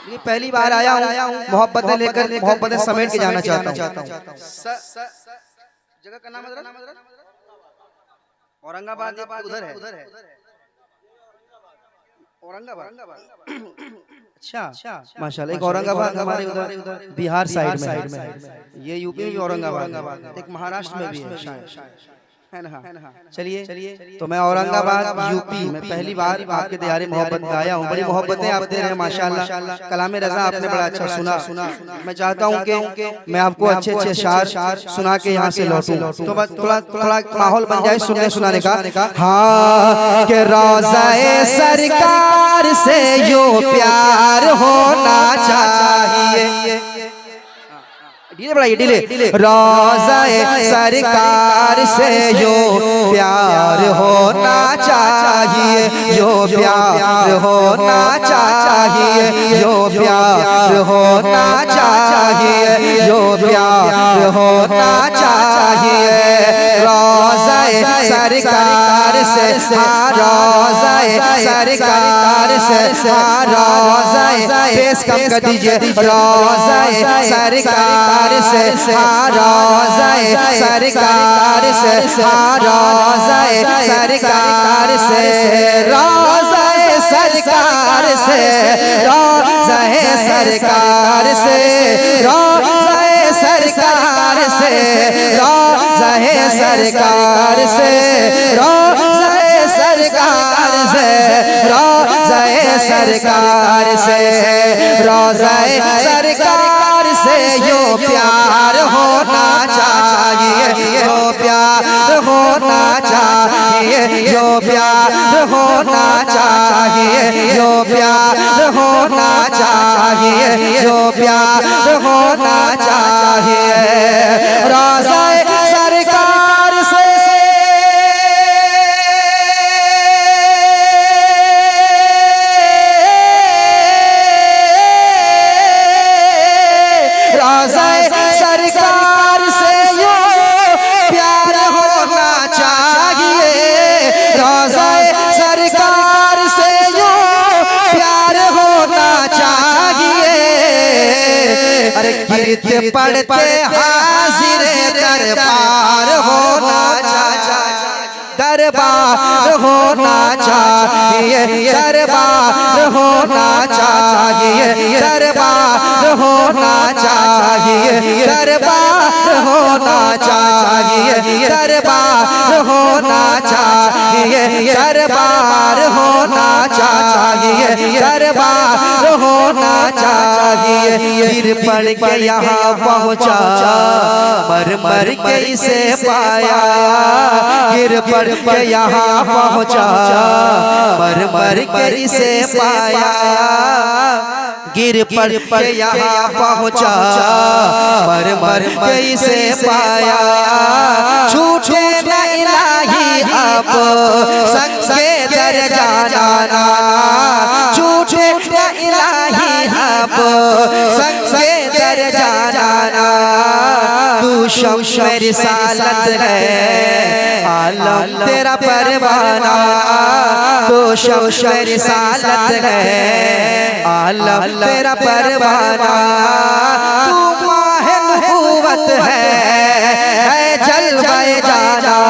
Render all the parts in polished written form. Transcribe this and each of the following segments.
ये पहली बार आया हूँ, मोहब्बतें लेकर मोहब्बतें समेट के जाना चाहता हूँ। जगह का नाम औरंगाबाद, उधर है औरंगाबाद। अच्छा माशाल्लाह, एक औरंगाबाद हमारे उधर बिहार साइड में है, ये यूपी में भी औरंगाबाद, एक महाराष्ट्र में भी है शायद, है ना। चलिए तो मैं औरंगाबाद यूपी में पहली बार आपके दियारे मोहब्बत में आया हूँ। बड़ी मोहब्बतें आप दे रहे हैं माशाल्लाह। कलाम रज़ा आपने बड़ा अच्छा सुना। मैं चाहता हूँ कि मैं आपको अच्छे अच्छे शार सुना के यहाँ से लौटूं, तो बस थोड़ा थोड़ा माहौल बन जाए सुनने सुनाने का। हाँ के रोज़ाए सरकार से यूं प्यार होना चाहिए, डिले रोज़ाए सरकार से यूं प्यार होना चाहिए, यो प्यार होना चाहिए, यो प्यार होना चाहिए, यो प्यार होना चाहिए। रोज़ाए सरकार से, रोज़ाए सरकार से, रोज़ाए पेश कम कर दीजिए, रोज़ाए सरकार से, रोज़ाए सरकार से, रोज़ाए सरकार से, रोज़ाए सरकार से, रोज़ाए सरकार से, रोज़ाए सरकार से, रोज़ाए सरकार से, रोज़ाए सरकार से, रोज़ाए सरकार से, रोज़ाए सरकार से यूं प्यार होना चाहिए, यो प्यार होना चाहिए, यो प्यार होना चाहिए, यो प्यार होना चाहिए, यो प्यार होना चाहिए। रोज़ाए सरकार से सरकार से यूं प्यार होना चाहिए, रोज़ाए सरकार से यूं प्यार होना चाहिए। अरे गिरते पड़ते हाजिर दरबार होना चाहिए, दरबार होना चाहिए, दरबार होना चाहिए, दरबार होना चाहिए, दरबार होना चाहिए, दरबार होना चाहिए, दरबार होना चाहिए, दरबार होना चाहिए। गिर पड़ के यहाँ पहुँचा, मर मर के इसे पाया, गिर पड़ के यहाँ पहुँचा, मर मर के इसे पाया, गिर पड़ के यहाँ पहुँचा, मर मर के इसे पाया। छूटे न इलाही अब संगे दर जाना, छूटे न इलाही अब संगे दर जाना। तू शम्स रिसालत है, आलम तेरा परवाना, तू शम्स रिसालत है, आलम तेरा परवाना। तू माहे नबूवत है जलवाए जाना,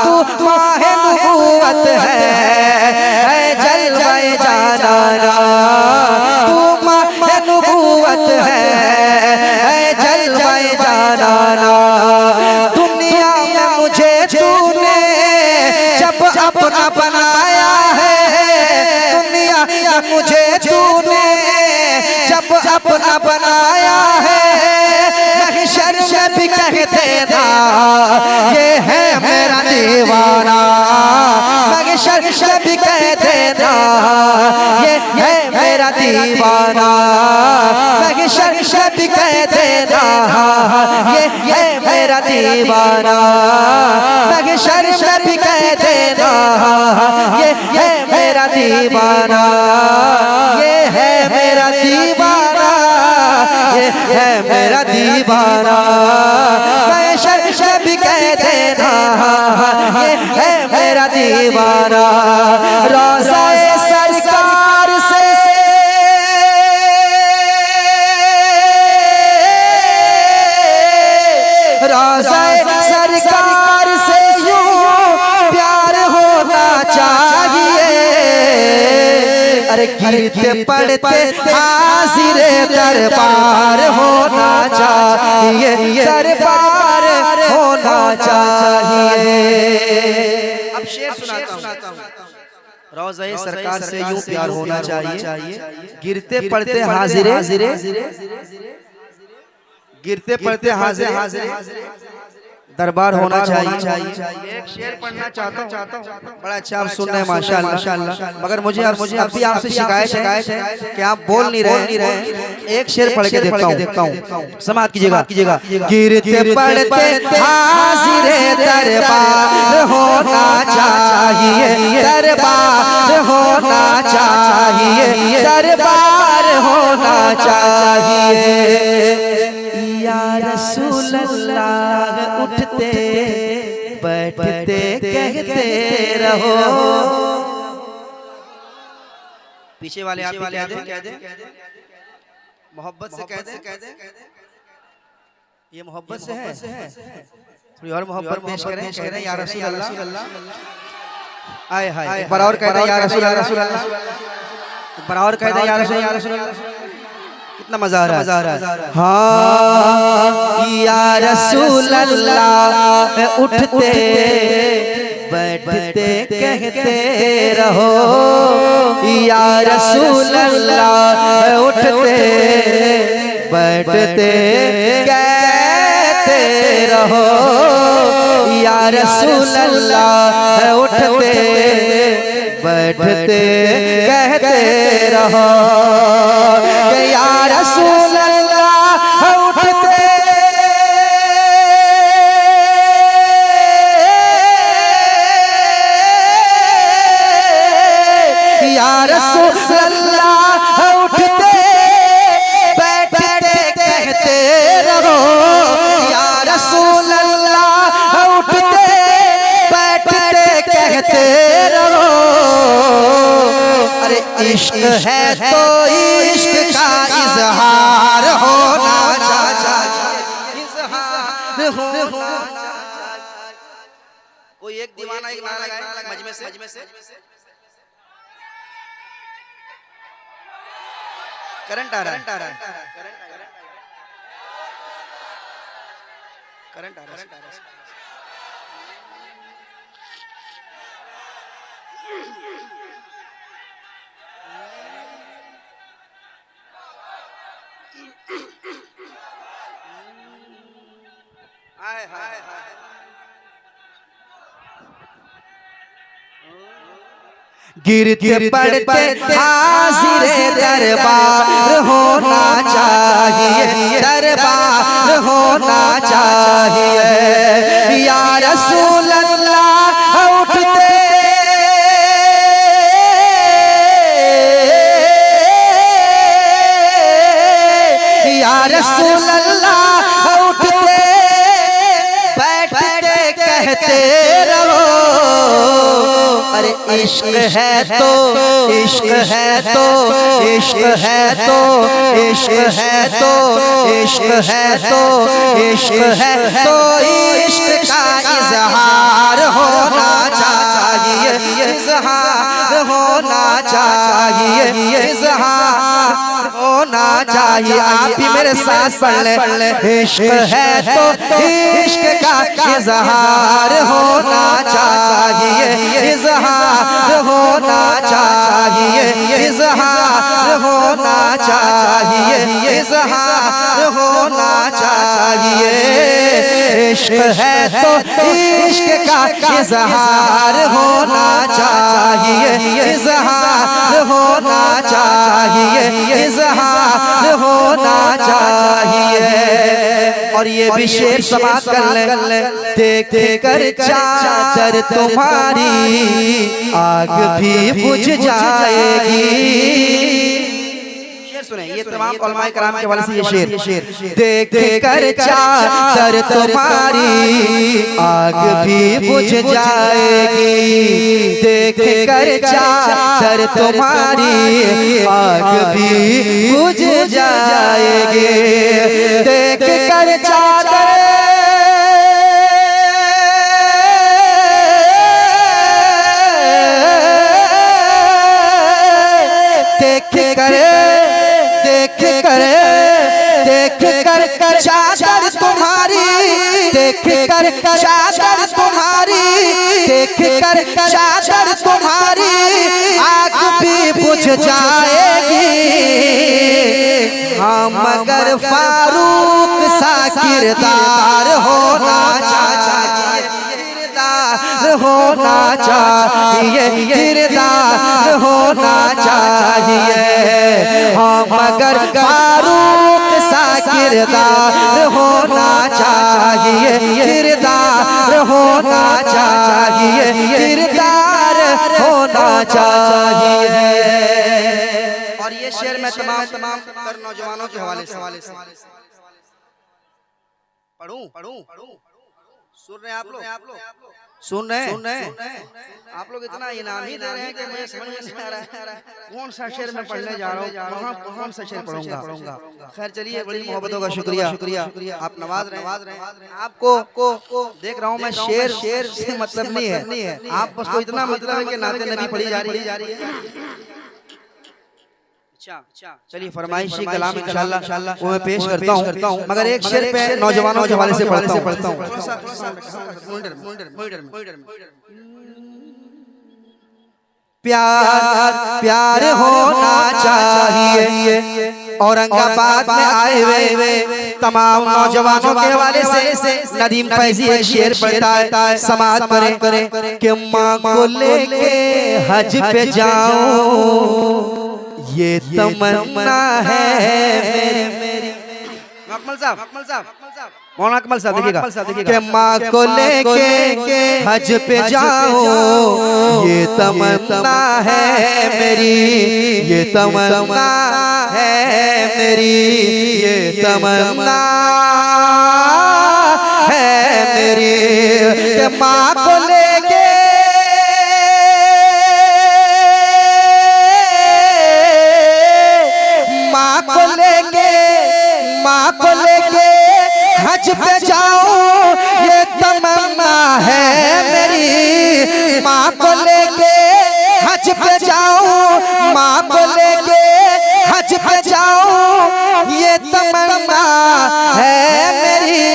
तू माहे नबूवत है जलवाए जाना, तू माहे नबूवत है जलवाए जाना। दुनिया में मुझे तूने जब अपना बनाया है, दुनिया में मुझे तूने जब अपना बनाया है, महशर में भी कह देना ये है मेरा दीवाना, महशर में भी कह देना ये है मेरा दीवाना, महशर में भी कह देना ये है मेरा दीवाना, महशर में भी कह देना ये है मेरा दीवाना, ये है मेरा दीवाना, ये है मेरा दीवाना। महशर में भी कह देना ये है मेरा दीवाना। रोज़ाए सरकार से अरे गिरते पड़ते हाजिरे दरबार होना चाहिए, दरबार होना चाहिए। अब शेर सुनाता हूँ। रोज़ा सरकार से यूं प्यार होना चाहिए, गिरते पड़ते हाजिरे, गिरते पड़ते हाजिरे दरबार होना चाहिए। एक शेर पढ़ना चाहता हूँ, बड़ा अच्छा आप सुन रहे हैं माशाअल्लाह, मगर मुझे अभी आपसे शिकायत है कि आप बोल नहीं रहे। एक शेर पढ़ के देखता हूँ, समाप्त कीजिएगा। गिरते पड़ते हाजिरे दरबार होना चाहिए, दरबार होना चाहिए, दरबार होना चाहिए। या रसूल अल्लाह उठते बैठते कहते रहो। पीछे वाले आप कह दे, मोहब्बत से कह दे, ये मोहब्बत से है। थोड़ी और मोहब्बत पेश करें, कह रहे हैं या रसूल अल्लाह। आए हाय, एक बार और कह दे या रसूल अल्लाह, एक बार और कह दे या रसूल अल्लाह। कितना मजा आ रहा है। हाँ या रसूल अल्लाह उठते बैठते कहते रहो, या रसूल अल्लाह उठते बैठते कहते रहो, या रसूल अल्लाह उठते बैठते कहते रहो, या रसूल अल्लाह उठते या रसूल अल्लाह उठते बैठते कहते रहो, या रसूल अल्लाह उठते बैठते कहते रहो। अरे इश्क है तो इश्क का इजहार होना चाहिए, इजहार होना। कोई एक दीवाना एक नारा लगाए मजमे से। करंट आ रहा है। हाय हाय हाय, गिरते पड़ते हाजिरे दरबार होना चाहिए, दरबार होना चाहिए। या रसूल अल्लाह उठते या रसूल अल्लाह उठते बैठते कहते रहो। अरे इश्क है तो इश्क है तो इश्क है तो इश्क है तो इश्क है तो इश्क है तो इश्क का इजहार होना चाहिए, इजहार होना चाहिए, इजहार होना चाहिए। आप भी मेरे साथ पढ़ ले। इश्क है तो इश्क का इजहार होना चाहिए, इजहार होना चाहिए, इजहार होना चाहिए, इजहार होना चाहिए। इश्क है तो इश्क का इजहार होना चाहिए, इजहार होना चाहिए, इजहार होना चाहिए। और ये भी शेर समाप्त कर ले। देख कर चादर तुम्हारी आग भी बुझ जाएगी। शेर सुने, ये तमाम उलमाए कराम के वाले से ये शेर। देख कर चादर तुम्हारी आग भी बुझ जाएगी, देख कर चादर तुम्हारी आग भी बुझ जाएगी, देख कर चादर कर चादर तुम्हारी, देख कर चादर तुम्हारी, देख कर चादर तुम्हारी आग भी बुझ जाएगी। हाँ मगर फारूक सा किरदार होना चाहिए, होना चाहिए, किरदार होना चाहिए। हाँ मगर फारूक सा किरदार होना चाहिए, किरदार होना चाहिए, किरदार होना चाहिए। और ये शेर मैं तमाम नौजवानों के हवाले से पढ़ूं। सुन रहे हैं आप लोग? सुन रहे हैं? आप लोग इतना इनाम ही दे रहे हैं कि मुझे समझ में नहीं आ रहा है कौन सा शेर मैं पढ़ने जा रहा हूँ, कौन सा शेर पढ़ूंगा। खैर चलिए, बड़ी मोहब्बतों का शुक्रिया, आप नवाज रहे हैं। आपको देख रहा हूँ मैं, शेर से मतलब नहीं है, आप बस को इतना मतलब है कि नाते नबी पढ़ी जा रही है। अच्छा चलिए, फरमाइशी कलाम इंशाअल्लाह वो मैं पेश करता हूँ, मगर एक शेर पे नौजवानों के हवाले से पढ़ता हूँ। प्यार होना चाहिए। औरंगाबाद में आए हुए तमाम नौजवानों के हवाले से नदीम फैजी एक शेर पढ़ता है, समाज करें कि माँ को लेके हज पे जाऊं ये तमन्ना है मेरी। अकमल साहब मौलाना अकमल साहब देखिएगा कि माँ को लेके हज पे जाऊं ये तमन्ना है मेरी, ये तमन्ना है मेरी, ये तमन्ना है मेरी कि माँ को लेके हज पे जाऊं ये तमन्ना है मेरी। माँ को लेके हज पे जाऊं, माँ को लेके हज पे जाऊं ये तमन्ना है मेरी।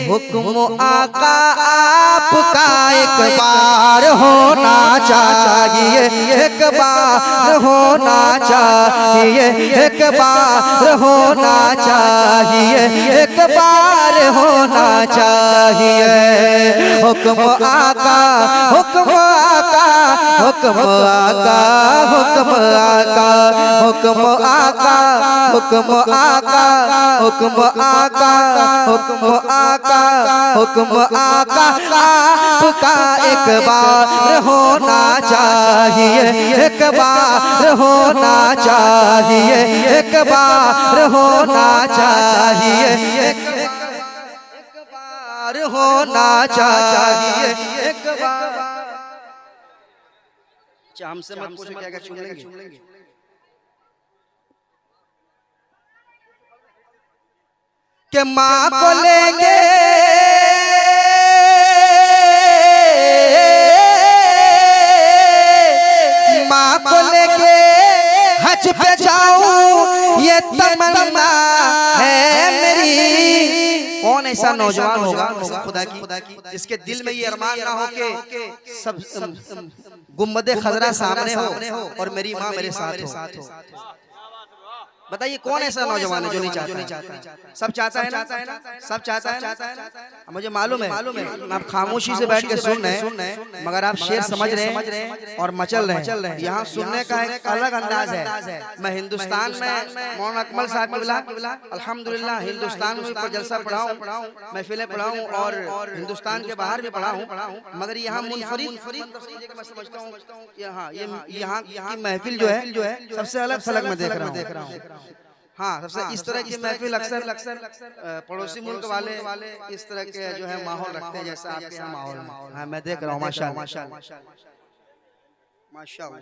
हुक्म आका आपका एक बार होना चाहिए, एक बार होना चाहिए, एक बार होना चाहिए, एक बार होना चाहिए। हुक्म आका, हुक्म आका, हुक्म आका, हुक्म आका, हुक्म आका, हुक्म आका, हुक्म आका, हुक्म आका, हुक्म आका आपका एक बार होना चाहिए, एक बार होना चाहिए, एक बार होना चाहिए, एक बार होना चाहिए, एक बार। अच्छा हमसे मत पूछो क्या चुन लेंगे। कि माँ को लेके हज पे जाऊं ये तमन्ना है मेरी। कौन ऐसा नौजवान होगा खुदा की जिसके दिल में ये अरमान ना हो कि सब गुम्बदे खजरा सामने हो और मेरी माँ मेरे साथ हो। बताइए कौन ऐसा नौजवान है जो नहीं चाहता? सब चाहता है ना, सब चाहता है। मुझे मालूम है आप खामोशी से बैठ के सुन रहे हैं, मगर आप शेर समझ रहे हैं और मचल रहे हैं। यहाँ सुनने का एक अलग अंदाज है। मैं हिंदुस्तान में मौलाना अकमल साहब के अल्हम्दुलिल्लाह हिंदुस्तान में ऊपर जलसा पढ़ाऊं, महफिलें पढ़ाऊं और हिंदुस्तान के बाहर भी पढ़ाऊं, मगर यहाँ मुनफरिद मैं समझता हूँ यहाँ की महफिल जो है सबसे अलग थलग में देख रहा हूँ। हाँ सबसे इस तरह की महफिल अक्सर पड़ोसी मुल्क वाले इस तरह के जो है माहौल रखते हैं जैसा आपके यहाँ माहौल। हाँ मैं देख रहा हूँ माशाअल्लाह माशाअल्लाह।